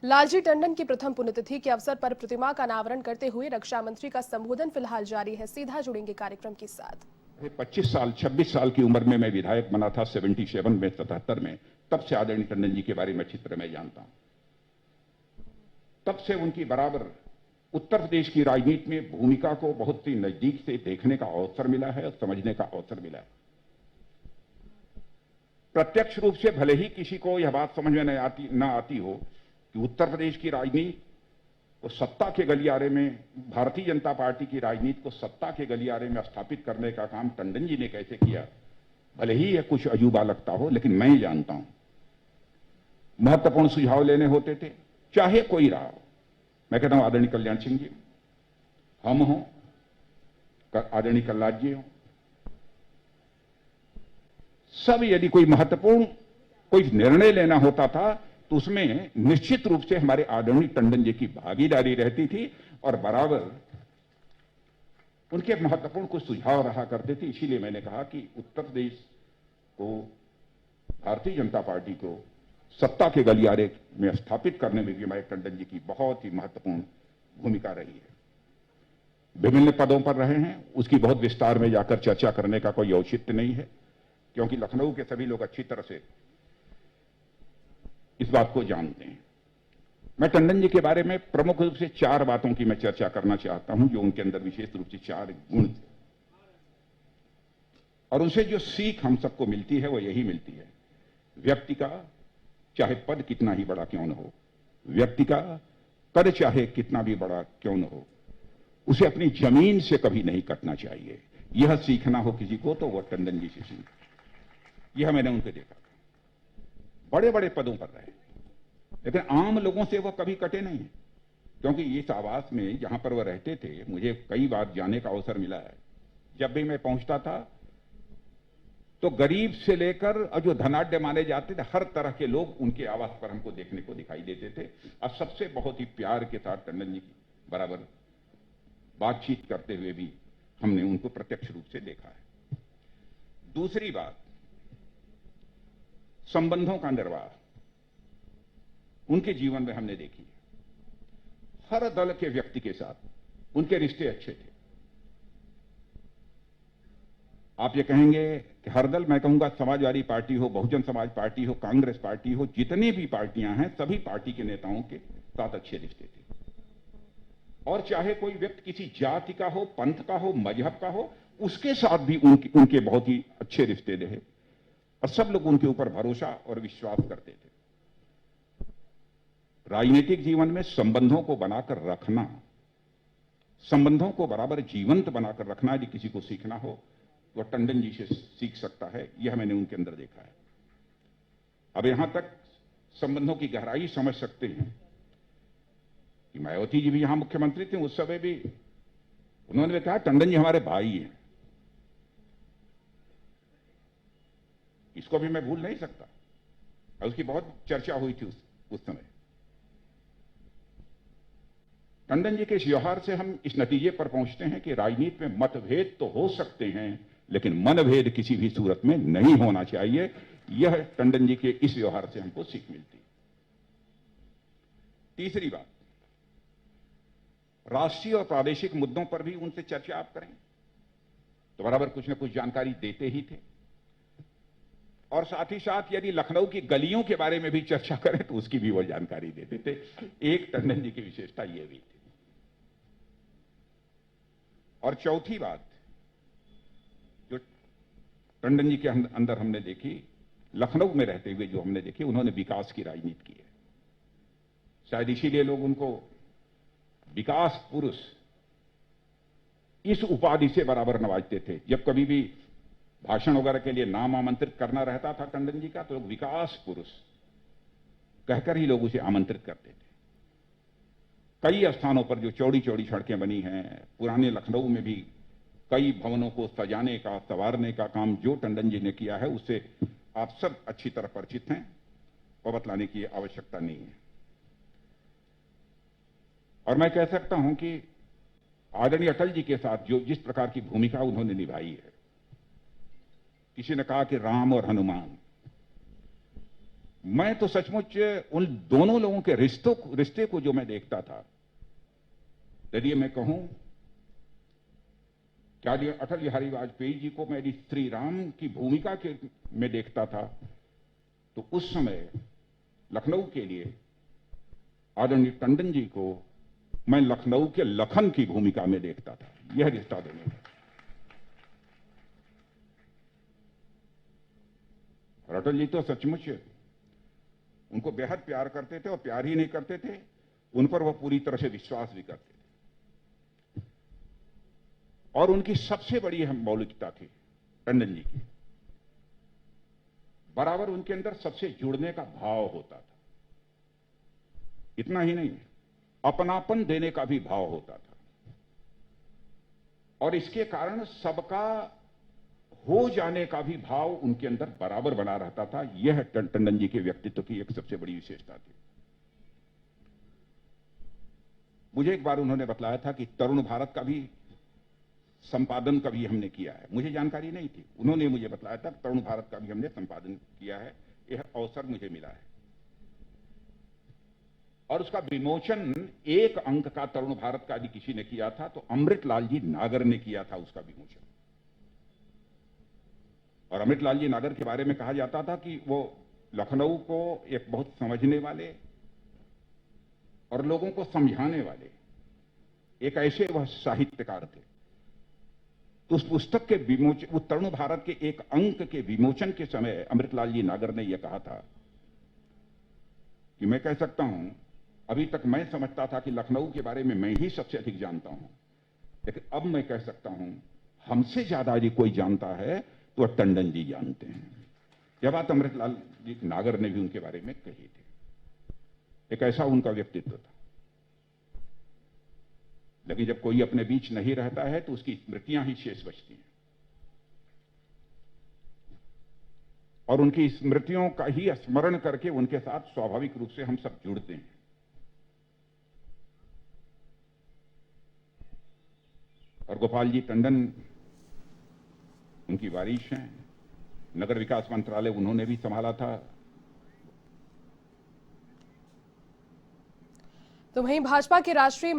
लालजी टंडन की प्रथम पुण्यतिथि के अवसर पर प्रतिमा का अनावरण करते हुए रक्षा मंत्री का संबोधन फिलहाल जारी है। सीधा जुड़ेंगे कार्यक्रम के साथ। 25 साल 26 साल की उम्र में मैं विधायक बना था, 77 में 77 में, तब से आदरणीय टंडन जी के बारे में अच्छी तरह मैं जानता हूं। तब से उनकी बराबर उत्तर प्रदेश की राजनीति में भूमिका को बहुत ही नजदीक से देखने का अवसर मिला है और समझने का अवसर मिला है। प्रत्यक्ष रूप से भले ही किसी को यह बात समझ में न आती हो कि उत्तर प्रदेश की राजनीति को सत्ता के गलियारे में, भारतीय जनता पार्टी की राजनीति को सत्ता के गलियारे में स्थापित करने का काम टंडन जी ने कैसे किया, भले ही यह कुछ अजूबा लगता हो, लेकिन मैं ही जानता हूं। महत्वपूर्ण सुझाव लेने होते थे, चाहे कोई रहा हो। मैं कहता हूं आदरणीय कल्याण सिंह जी, हम हो, आदरणीय कल्लाद जी हो, सब यदि कोई महत्वपूर्ण कोई निर्णय लेना होता था तो उसमें निश्चित रूप से हमारे आदरणीय टंडन जी की भागीदारी रहती थी और बराबर उनके महत्वपूर्ण कुछ सुझाव रहा करते थे। इसीलिए मैंने कहा कि उत्तर प्रदेश को, भारतीय जनता पार्टी को सत्ता के गलियारे में स्थापित करने में भी हमारे टंडन जी की बहुत ही महत्वपूर्ण भूमिका रही है। विभिन्न पदों पर रहे हैं, उसकी बहुत विस्तार में जाकर चर्चा करने का कोई औचित्य नहीं है, क्योंकि लखनऊ के सभी लोग अच्छी तरह से इस बात को जानते हैं। मैं टंडन जी के बारे में प्रमुख रूप से 4 बातों की मैं चर्चा करना चाहता हूं, जो उनके अंदर विशेष रूप से 4 गुण थे और उनसे जो सीख हम सबको मिलती है वो यही मिलती है। व्यक्ति का चाहे पद कितना ही बड़ा क्यों न हो, व्यक्ति का कद चाहे कितना भी बड़ा क्यों न हो, उसे अपनी जमीन से कभी नहीं कटना चाहिए। यह सीखना हो किसी को तो वह टंडन जी से सीख। यह मैंने उनके देखा। बड़े बड़े पदों पर रहे, लेकिन आम लोगों से वह कभी कटे नहीं, क्योंकि इस आवास में जहां पर वह रहते थे, मुझे कई बार जाने का अवसर मिला है। जब भी मैं पहुंचता था तो गरीब से लेकर और जो धनाढ्य माने जाते थे, हर तरह के लोग उनके आवास पर हमको देखने को दिखाई देते थे और सबसे बहुत ही प्यार के साथ टंडन जी की बराबर बातचीत करते हुए भी हमने उनको प्रत्यक्ष रूप से देखा है। दूसरी बात, संबंधों का निर्वाह उनके जीवन में हमने देखी है। हर दल के व्यक्ति के साथ उनके रिश्ते अच्छे थे। आप ये कहेंगे कि हर दल, मैं कहूंगा समाजवादी पार्टी हो, बहुजन समाज पार्टी हो, कांग्रेस पार्टी हो, जितनी भी पार्टियां हैं, सभी पार्टी के नेताओं के साथ अच्छे रिश्ते थे। और चाहे कोई व्यक्ति किसी जाति का हो, पंथ का हो, मजहब का हो, उसके साथ भी उनके बहुत ही अच्छे रिश्ते रहे और सब लोग उनके ऊपर भरोसा और विश्वास करते थे। राजनीतिक जीवन में संबंधों को बनाकर रखना, संबंधों को बराबर जीवंत बनाकर रखना यदि किसी को सीखना हो तो टंडन जी से सीख सकता है। यह मैंने उनके अंदर देखा है। अब यहां तक संबंधों की गहराई समझ सकते हैं कि मायावती जी भी यहां मुख्यमंत्री थे, उस समय भी उन्होंने कहा टंडन जी हमारे भाई हैं। इसको भी मैं भूल नहीं सकता और उसकी बहुत चर्चा हुई थी उस समय। टंडन जी के इस व्यवहार से हम इस नतीजे पर पहुंचते हैं कि राजनीति में मतभेद तो हो सकते हैं, लेकिन मनभेद किसी भी सूरत में नहीं होना चाहिए। यह टंडन जी के इस व्यवहार से हमको सीख मिलती है। तीसरी बात, राष्ट्रीय और प्रादेशिक मुद्दों पर भी उनसे चर्चा आप करें तो बराबर कुछ न कुछ जानकारी देते ही थे और साथ ही साथ यदि लखनऊ की गलियों के बारे में भी चर्चा करें तो उसकी भी वो जानकारी देते थे। एक टंडन जी की विशेषता यह भी थी। और चौथी बात जो टंडन जी के अंदर हमने देखी, लखनऊ में रहते हुए जो हमने देखी, उन्होंने विकास की राजनीति की है। शायद इसीलिए लोग उनको विकास पुरुष इस उपाधि से बराबर नवाजते थे। जब कभी भी भाषण वगैरह के लिए नाम आमंत्रित करना रहता था टंडन जी का, तो लोग विकास पुरुष कहकर ही लोग उसे आमंत्रित करते थे। कई स्थानों पर जो चौड़ी चौड़ी सड़कें बनी हैं, पुराने लखनऊ में भी कई भवनों को सजाने का, संवारने का काम जो टंडन जी ने किया है, उससे आप सब अच्छी तरह परिचित हैं और बतलाने की आवश्यकता नहीं है। और मैं कह सकता हूं कि आदरणीय अटल जी के साथ जो जिस प्रकार की भूमिका उन्होंने निभाई है, किसी ने कहा कि राम और हनुमान, मैं तो सचमुच उन दोनों लोगों के रिश्ते को जो मैं देखता था, यदि मैं कहूं क्या अटल बिहारी वाजपेयी जी को मैं यदि श्री राम की भूमिका के में देखता था, तो उस समय लखनऊ के लिए आदरणीय टंडन जी को मैं लखनऊ के लखन की भूमिका में देखता था। यह रिश्ता दोनों का। और अटल जी तो सचमुच उनको बेहद प्यार करते थे, और प्यार ही नहीं करते थे, उन पर वह पूरी तरह से विश्वास भी करते थे। और उनकी सबसे बड़ी मौलिकता थी टंडन जी की, बराबर उनके अंदर सबसे जुड़ने का भाव होता था। इतना ही नहीं, अपनापन देने का भी भाव होता था, और इसके कारण सबका हो जाने का भी भाव उनके अंदर बराबर बना रहता था। यह टंडन जी के व्यक्तित्व की एक सबसे बड़ी विशेषता थी। मुझे एक बार उन्होंने बतलाया था कि तरुण भारत का भी संपादन कभी हमने किया है। मुझे जानकारी नहीं थी, उन्होंने मुझे बतलाया था तरुण भारत का भी हमने संपादन किया है, यह अवसर मुझे मिला है। और उसका विमोचन एक अंक का तरुण भारत का यदि किसी ने किया था तो अमृतलाल जी नागर ने किया था उसका विमोचन। और अमृतलाल जी नागर के बारे में कहा जाता था कि वो लखनऊ को एक बहुत समझने वाले और लोगों को समझाने वाले एक ऐसे वह साहित्यकार थे। तो उस पुस्तक के विमोचन, उस तरुण भारत के एक अंक के विमोचन के समय अमृतलाल जी नागर ने यह कहा था कि मैं कह सकता हूं, अभी तक मैं समझता था कि लखनऊ के बारे में मैं ही सबसे अधिक जानता हूं, लेकिन अब मैं कह सकता हूं हमसे ज्यादा यदि कोई जानता है तो टंडन जी जानते हैं। यह बात अमृतलाल जी नागर ने भी उनके बारे में कही थी। एक ऐसा उनका व्यक्तित्व था। लेकिन जब कोई अपने बीच नहीं रहता है तो उसकी स्मृतियां ही शेष बचती हैं, और उनकी स्मृतियों का ही स्मरण करके उनके साथ स्वाभाविक रूप से हम सब जुड़ते हैं। और गोपाल जी टंडन उनकी वारिश हैं। नगर विकास मंत्रालय उन्होंने भी संभाला था। तो वहीं भाजपा के राष्ट्रीय